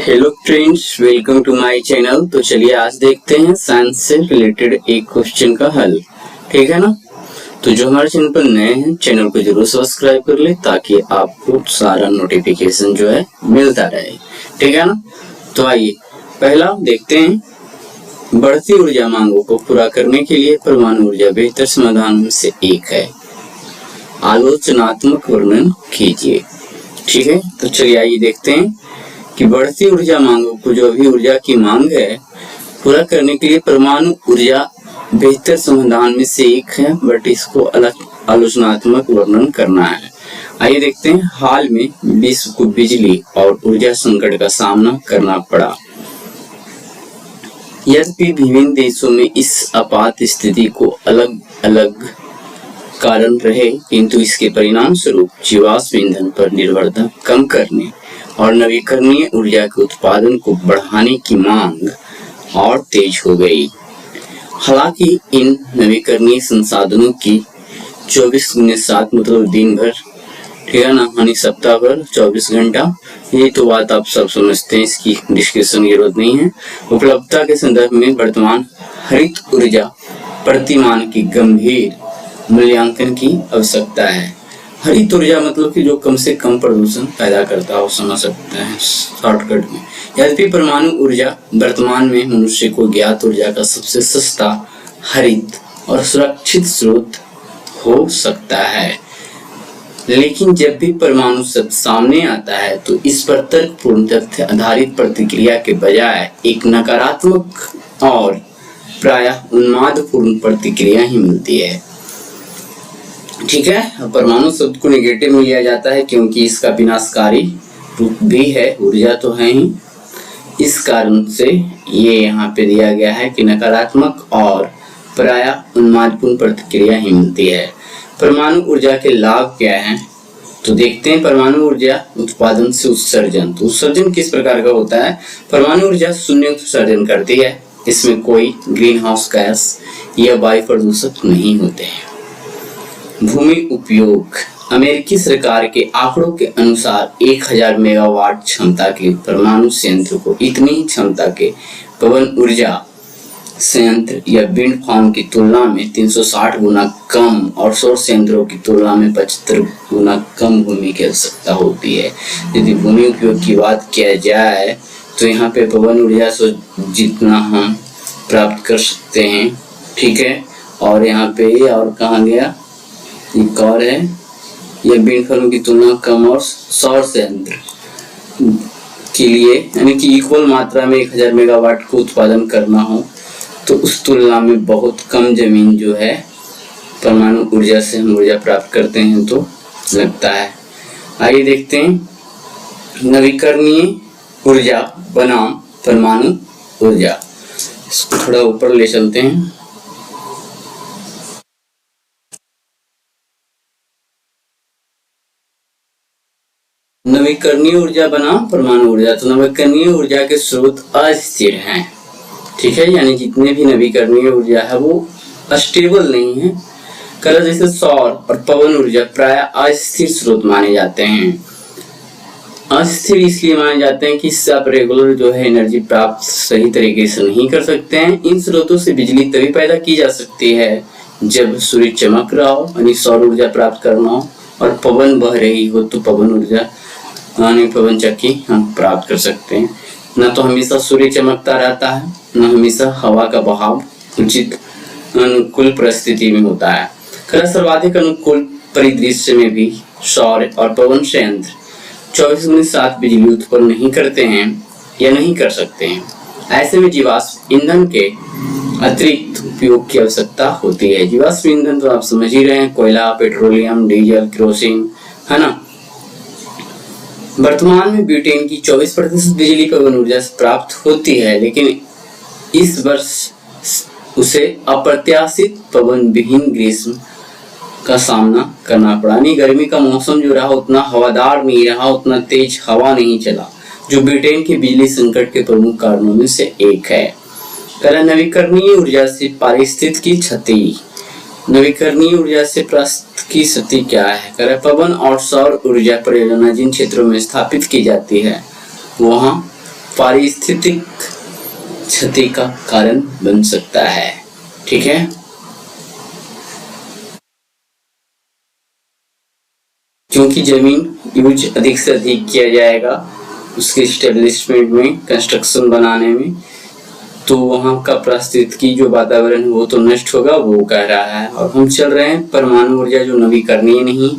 Hello friends, welcome to my channel. तो चलिए आज देखते हैं साइंस से रिलेटेड एक क्वेश्चन का हल। ठीक है ना। तो जो हमारे चैनल पर नए हैं, चैनल को जरूर सब्सक्राइब कर ले ताकि आपको सारा नोटिफिकेशन जो है मिलता रहे। ठीक है ना। तो आइए पहला देखते हैं। बढ़ती ऊर्जा मांगों को पूरा करने के लिए परमाणु ऊर्जा बेहतर समाधान में से एक है। आलोचनात्मक वर्णन कीजिए। ठीक है। तो चलिए आइए देखते हैं कि बढ़ती ऊर्जा मांगों को, जो भी ऊर्जा की मांग है, पूरा करने के लिए परमाणु ऊर्जा बेहतर समाधान में से एक है, बट इसको अलग आलोचनात्मक वर्णन करना है। आइए देखते हैं। हाल में विश्व को बिजली और ऊर्जा संकट का सामना करना पड़ा। यद्यपि विभिन्न देशों में इस आपात स्थिति को अलग अलग कारण रहे, किंतु इसके परिणाम स्वरूप जीवाश्म ईंधन पर निर्भरता कम करने और नवीकरणीय ऊर्जा के उत्पादन को बढ़ाने की मांग और तेज हो गई। हालांकि इन नवीकरणीय संसाधनों की 24/7 मतलब दिन भर, ठीक है ना, यानी सप्ताह भर 24 घंटा, ये तो बात आप सब समझते हैं, इसकी डिस्कशन की जरूरत नहीं है। उपलब्धता के संदर्भ में वर्तमान हरित ऊर्जा प्रतिमान की गंभीर मूल्यांकन की आवश्यकता है। हरित ऊर्जा मतलब कि जो कम से कम प्रदूषण पैदा करता हो, समझ सकते हैं शॉर्टकट में। यद्यपि परमाणु ऊर्जा वर्तमान में मनुष्य को ज्ञात ऊर्जा का सबसे सस्ता, हरित और सुरक्षित स्रोत हो सकता है, लेकिन जब भी परमाणु शब्द सामने आता है तो इस पर तर्कपूर्ण तथ्य आधारित प्रतिक्रिया के बजाय एक नकारात्मक और प्रायः उन्मादपूर्ण प्रतिक्रिया ही मिलती है। ठीक है। परमाणु शब्द को नेगेटिव में लिया जाता है क्योंकि इसका विनाशकारी रूप भी है, ऊर्जा तो है ही। इस कारण से ये यहाँ पे दिया गया है कि नकारात्मक और प्रायः उन्मादपूर्ण प्रतिक्रिया ही मिलती है। परमाणु ऊर्जा के लाभ क्या हैं? तो देखते हैं। परमाणु ऊर्जा उत्पादन से उत्सर्जन। तो उत्सर्जन किस प्रकार का होता है? परमाणु ऊर्जा शून्य उत्सर्जन करती है। इसमें कोई ग्रीन हाउस गैस या वायु प्रदूषक नहीं होते हैं। भूमि उपयोग। अमेरिकी सरकार के आंकड़ों के अनुसार 1000 मेगावाट क्षमता के परमाणु संयंत्र को इतनी ही क्षमता के पवन ऊर्जा संयंत्र या विंड फार्म की तुलना में 360 गुना कम और सौर संयंत्रों की तुलना में 75 गुना कम भूमि की आवश्यकता होती है। यदि भूमि उपयोग की बात किया जाए तो यहाँ पे पवन ऊर्जा से जितना हम प्राप्त कर सकते हैं, ठीक है। और यहाँ पे और कहाँ गया, एक और है, यह विंड फार्म की तुलना कम और सौर संयंत्र के लिए, यानी कि इक्वल मात्रा में 1000 मेगावाट को उत्पादन करना हो तो उस तुलना में बहुत कम जमीन जो है परमाणु ऊर्जा से हम ऊर्जा प्राप्त करते हैं तो लगता है। आइए देखते हैं। नवीकरणीय ऊर्जा बनाम परमाणु ऊर्जा। इसको थोड़ा ऊपर ले चलते हैं। नवीकरणीय ऊर्जा बनाम परमाणु ऊर्जा। तो नवीकरणीय ऊर्जा के स्रोत अस्थिर हैं, ठीक है, यानी जितने भी नवीकरणीय ऊर्जा है वो स्टेबल नहीं है। कल जैसे सौर और पवन ऊर्जा प्राय अस्थिर स्रोत माने जाते हैं। अस्थिर इसलिए माने जाते हैं कि इससे आप रेगुलर जो है एनर्जी प्राप्त सही तरीके से नहीं कर सकते हैं। इन स्रोतों से बिजली तभी पैदा की जा सकती है जब सूर्य चमक रहा हो, यानी सौर ऊर्जा प्राप्त करना हो, और पवन बह रही हो तो पवन ऊर्जा यानी पवन चक्की हम प्राप्त कर सकते हैं। न तो हमेशा सूर्य चमकता रहता है, न हमेशा हवा का बहाव उचित अनुकूल परिस्थिति में होता है। सर्वाधिक अनुकूल परिदृश्य में भी सौर और पवन संयंत्र 24/7 बिजली उत्पन्न नहीं करते हैं या नहीं कर सकते हैं। ऐसे में जीवाश्म ईंधन के अतिरिक्त उपयोग की आवश्यकता होती है। जीवाश्म ईंधन तो आप समझ ही रहे हैं, कोयला, पेट्रोलियम, डीजल, केरोसिन, है ना। वर्तमान में ब्रिटेन की 24% बिजली पवन ऊर्जा से प्राप्त होती है, लेकिन इस वर्ष उसे अप्रत्याशित पवन विहीन ग्रीष्म का सामना करना पड़ा। यानी गर्मी का मौसम जो रहा उतना हवादार नहीं रहा, उतना तेज हवा नहीं चला, जो ब्रिटेन के बिजली संकट के प्रमुख कारणों में से एक है। नवीकरणीय ऊर्जा से पारिस्थितिकी क्षति। नवीकरणीय ऊर्जा से पारिस्थितिकी की क्षति क्या है? पवन और सौर ऊर्जा परियोजना जिन क्षेत्रों में स्थापित की जाती है वहाँ पारिस्थितिक क्षति का कारण बन सकता है। ठीक है, क्योंकि जमीन यूज अधिक से अधिक किया जाएगा उसके स्टेब्लिशमेंट में, कंस्ट्रक्शन बनाने में, तो वहां का पारिस्थितिकी जो वातावरण है वो तो नष्ट होगा, वो कह रहा है। और हम चल रहे हैं परमाणु ऊर्जा जो नवीकरणीय नहीं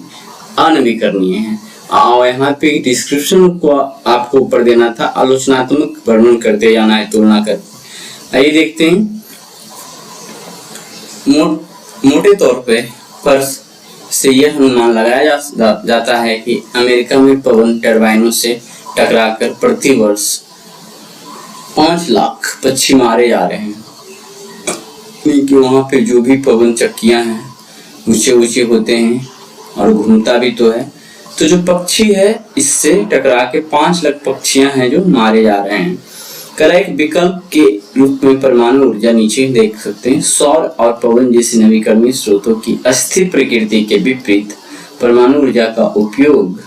अनवीकरणीय है। और यहाँ पे डिस्क्रिप्शन को आपको ऊपर देना था, आलोचनात्मक वर्णन करते जाना है, तुलना कर। आइए देखते हैं। मोटे तौर पर से यह अनुमान लगाया जाता है कि अमेरिका में पवन टरबाइनों से टकराकर प्रति वर्ष 5 लाख पक्षी मारे जा रहे हैं, क्योंकि वहां पे जो भी पवन चक्कियां हैं ऊंचे ऊंचे होते हैं और घूमता भी तो है, तो जो पक्षी है इससे टकरा के 5 लाख पक्षियां हैं जो मारे जा रहे हैं। कला एक विकल्प के रूप में परमाणु ऊर्जा नीचे देख सकते हैं। सौर और पवन जैसे नवीकरणीय स्रोतों की अस्थिर प्रकृति के विपरीत परमाणु ऊर्जा का उपयोग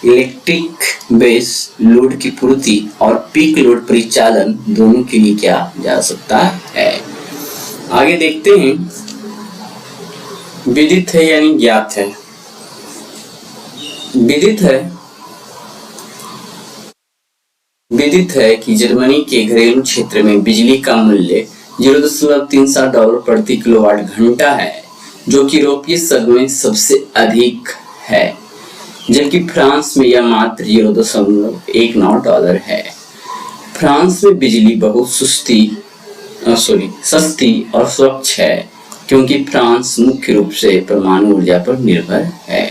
इलेक्ट्रिक बेस लोड की पूर्ति और पीक लोड परिचालन दोनों के लिए किया जा सकता है। आगे देखते हैं। विदित है यानी ज्ञात है। विदित है कि जर्मनी के घरेलू क्षेत्र में बिजली का मूल्य $0.37 प्रति किलोवाट घंटा है, जो कि यूरोपीय संघ में सबसे अधिक है, जबकि फ्रांस में यह मात्र $0.19 है। फ्रांस में बिजली बहुत सस्ती और स्वच्छ है, क्योंकि फ्रांस मुख्य रूप से परमाणु ऊर्जा पर निर्भर है।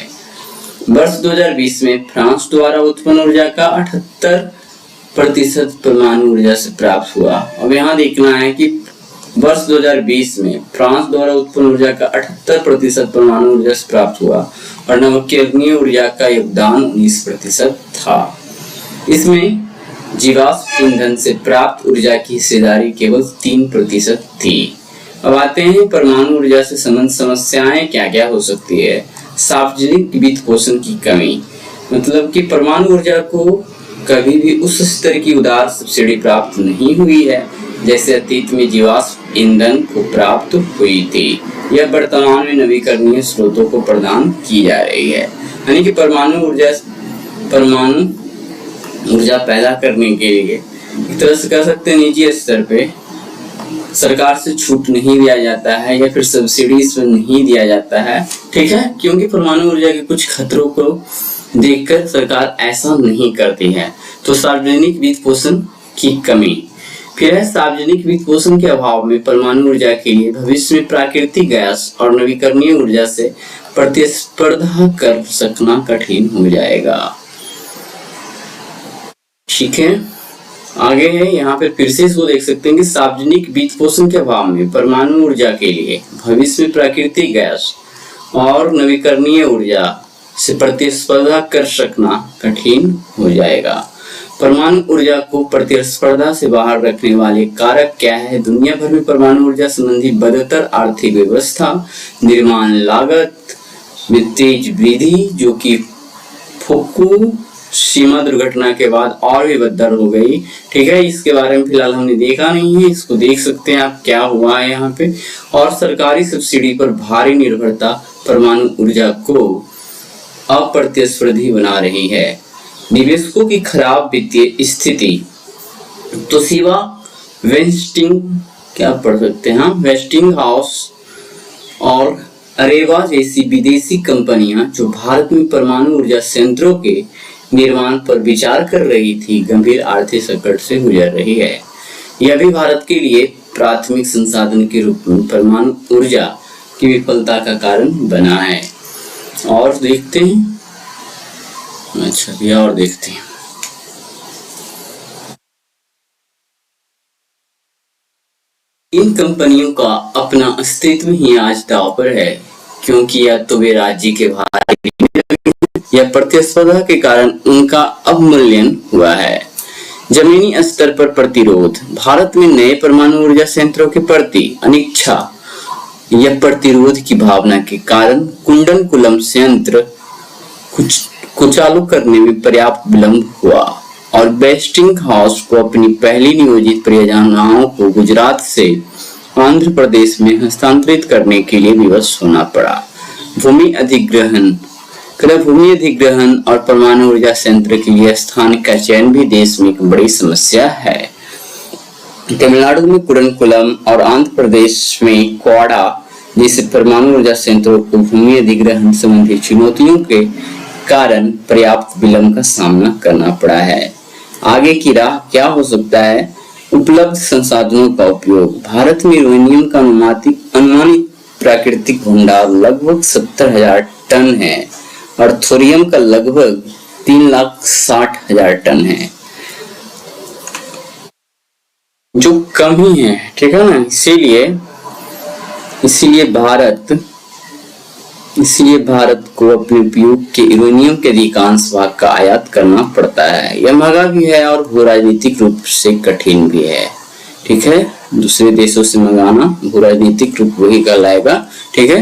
वर्ष 2020 में फ्रांस द्वारा उत्पन्न ऊर्जा का 78% परमाणु ऊर्जा से प्राप्त हुआ। अब यहाँ देखना है कि वर्ष 2020 में फ्रांस द्वारा उत्पन्न ऊर्जा का 78% परमाणु ऊर्जा से प्राप्त हुआ और नवीकरणीय ऊर्जा का योगदान 19% था। इसमें जीवाश्म ईंधन से प्राप्त ऊर्जा की हिस्सेदारी केवल 3% थी। अब आते हैं परमाणु ऊर्जा से संबंधित समस्याएं क्या क्या हो सकती है। सार्वजनिक वित्त पोषण की कमी, मतलब कि परमाणु ऊर्जा को कभी भी उस स्तर की उदार सब्सिडी प्राप्त नहीं हुई है जैसे अतीत में जीवाश्म ईंधन को प्राप्त हुई थी। यह वर्तमान में नवीकरणीय स्रोतों को प्रदान की जा रही है, यानी कि परमाणु ऊर्जा पैदा करने के लिए एक तरह से कह सकते हैं निजी स्तर पे सरकार से छूट नहीं दिया जाता है या फिर सब्सिडी इसमें नहीं दिया जाता है। ठीक है, क्योंकि परमाणु ऊर्जा के कुछ खतरों को देखकर सरकार ऐसा नहीं करती है। तो सार्वजनिक वित्त पोषण की कमी, फिर है सार्वजनिक वित्त पोषण के अभाव में परमाणु ऊर्जा के लिए भविष्य में प्राकृतिक गैस और नवीकरणीय ऊर्जा से प्रतिस्पर्धा कर सकना कठिन हो जाएगा। ठीक है, आगे है यहाँ पे फिर से इसको देख सकते हैं कि सार्वजनिक वित्त पोषण के अभाव में परमाणु ऊर्जा के लिए भविष्य में प्राकृतिक गैस और नवीकरणीय ऊर्जा से प्रतिस्पर्धा कर सकना कठिन हो जाएगा। परमाणु ऊर्जा को प्रतिस्पर्धा से बाहर रखने वाले कारक क्या है? दुनिया भर में परमाणु ऊर्जा संबंधी बदतर आर्थिक व्यवस्था, निर्माण लागत, वित्तीय वृद्धि जो कि फुकुशिमा दुर्घटना के बाद और भी बदतर हो गई। ठीक है, इसके बारे में फिलहाल हमने देखा नहीं है, इसको देख सकते हैं आप क्या हुआ है यहाँ पे। और सरकारी सब्सिडी पर भारी निर्भरता परमाणु ऊर्जा को अप्रतिस्पर्धी बना रही है। निवेशकों की खराब वित्तीय स्थिति, तोशिबा, वेस्टिंग हाउस और अरेवा जैसी विदेशी कंपनियां जो भारत में परमाणु ऊर्जा संयंत्रों के निर्माण पर विचार कर रही थी, गंभीर आर्थिक संकट से गुजर रही है। यह भी भारत के लिए प्राथमिक संसाधन के रूप में परमाणु ऊर्जा की विफलता का कारण बना है। और देखते हैं, अच्छा भैया और देखते हैं। इन कंपनियों का अपना अस्तित्व ही आज दांव पर है, क्योंकि या तो वे राज्य के भारी या प्रतिस्पर्धा के कारण उनका अवमूल्यन हुआ है। जमीनी स्तर पर प्रतिरोध, भारत में नए परमाणु ऊर्जा संयंत्रों के प्रति अनिच्छा या प्रतिरोध की भावना के कारण कुंडनकुलम संयंत्र को चालू करने में पर्याप्त विलंब हुआ। और वेस्टिंग हाउस को अपनी पहली नियोजित परियोजनाओं को गुजरात से आंध्र प्रदेश में हस्तांतरित करने के लिए विवश होना पड़ा। भूमि अधिग्रहण और परमाणु ऊर्जा संयंत्र के लिए स्थान का चयन भी देश में एक बड़ी समस्या है। तमिलनाडु में कुडनकुलम और आंध्र प्रदेश में क्वाडा जैसे परमाणु ऊर्जा संयंत्रों को भूमि अधिग्रहण संबंधी चुनौतियों के कारण पर्याप्त विलंब का सामना करना पड़ा है। आगे की राह क्या हो सकता है? उपलब्ध संसाधनों का उपयोग। भारत में यूरेनियम का अनुमानित प्राकृतिक भंडार लगभग 70,000 टन है और थोरियम का लगभग 3,60,000 टन है, जो कम ही है, ठीक है ना। इसीलिए भारत को अपने उपयोग के यूरेनियम के अधिकांश भाग का आयात करना पड़ता है। यह महंगा भी है और भू राजनीतिक रूप से कठिन भी है, ठीक है। दूसरे देशों से मंगाना भू राजनीतिक रूप वही कहलाएगा, ठीक है।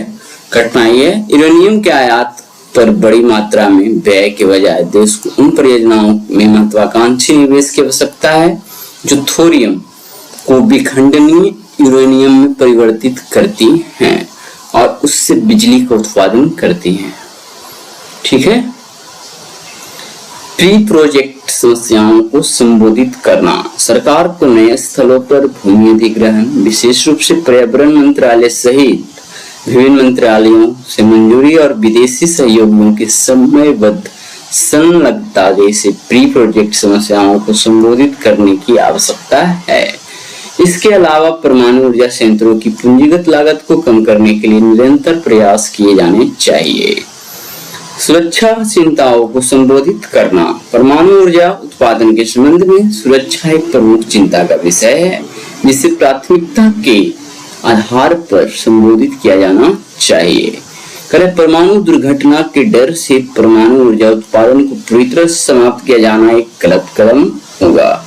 कठिनाई है यूरेनियम के आयात पर बड़ी मात्रा में व्यय के बजाय देश को उन परियोजनाओं में महत्वाकांक्षी निवेश की आवश्यकता है जो थोरियम को विखंडनीय यूरेनियम में परिवर्तित करती हैं और उससे बिजली का उत्पादन करती हैं, ठीक है। प्री प्रोजेक्ट समस्याओं को संबोधित करना। सरकार को नए स्थलों पर भूमि अधिग्रहण विशेष रूप से पर्यावरण मंत्रालय सहित विभिन्न मंत्रालयों से मंजूरी और विदेशी सहयोगियों की समयबद्ध संलग्नता जैसे प्री प्रोजेक्ट समस्याओं को संबोधित करने की आवश्यकता है। इसके अलावा परमाणु ऊर्जा संयंत्रों की पूंजीगत लागत को कम करने के लिए निरंतर प्रयास किए जाने चाहिए। सुरक्षा चिंताओं को संबोधित करना। परमाणु ऊर्जा उत्पादन के संबंध में सुरक्षा एक प्रमुख चिंता का विषय है, जिसे प्राथमिकता के आधार पर संबोधित किया जाना चाहिए। परमाणु दुर्घटना के डर से परमाणु ऊर्जा उत्पादन को पूरी तरह से समाप्त किया जाना एक गलत कदम होगा।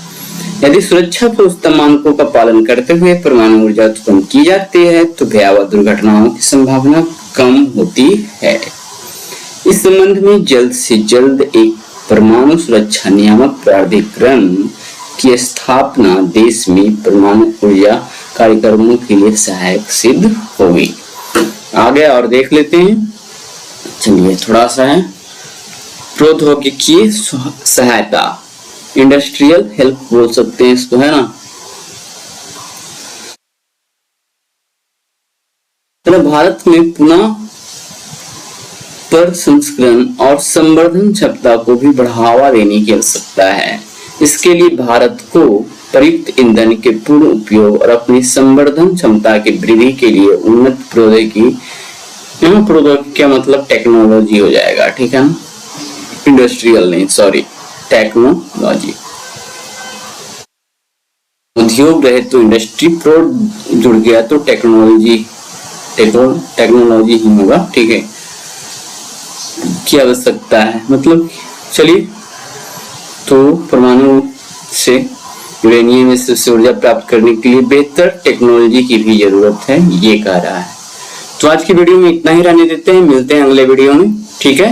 यदि सुरक्षा के उच्चतम मानकों का पालन करते हुए परमाणु ऊर्जा उत्पन्न की जाती है तो भयावह दुर्घटनाओं की संभावना कम होती है। इस संबंध में जल्द से जल्द एक परमाणु सुरक्षा नियामक प्राधिकरण की स्थापना देश में परमाणु ऊर्जा कार्यक्रमों के लिए सहायक सिद्ध होगी। आगे और देख लेते हैं। चलिए थोड़ा सा है प्रौद्योगिकी सहायता, इंडस्ट्रियल हेल्प बोल सकते हैं इसको, है ना। तो भारत में पुनः प्रसंस्करण और संवर्धन क्षमता को भी बढ़ावा देने की आवश्यकता है। इसके लिए भारत को प्रयुक्त ईंधन के पूर्ण उपयोग और अपनी संवर्धन क्षमता की वृद्धि के लिए उन्नत प्रौद्योगिकी क्या मतलब टेक्नोलॉजी हो जाएगा, ठीक है ना, इंडस्ट्रियल नहीं, सॉरी, टेक्नोलॉजी। उद्योग रहे तो इंडस्ट्री, प्रो जुड़ गया तो टेक्नोलॉजी ही होगा, ठीक है। की आवश्यकता है, मतलब चलिए, तो परमाणु से यूरेनियम से ऊर्जा प्राप्त करने के लिए बेहतर टेक्नोलॉजी की भी जरूरत है, ये कह रहा है। तो आज की वीडियो में इतना ही रहने देते हैं, मिलते हैं अगले वीडियो में, ठीक है।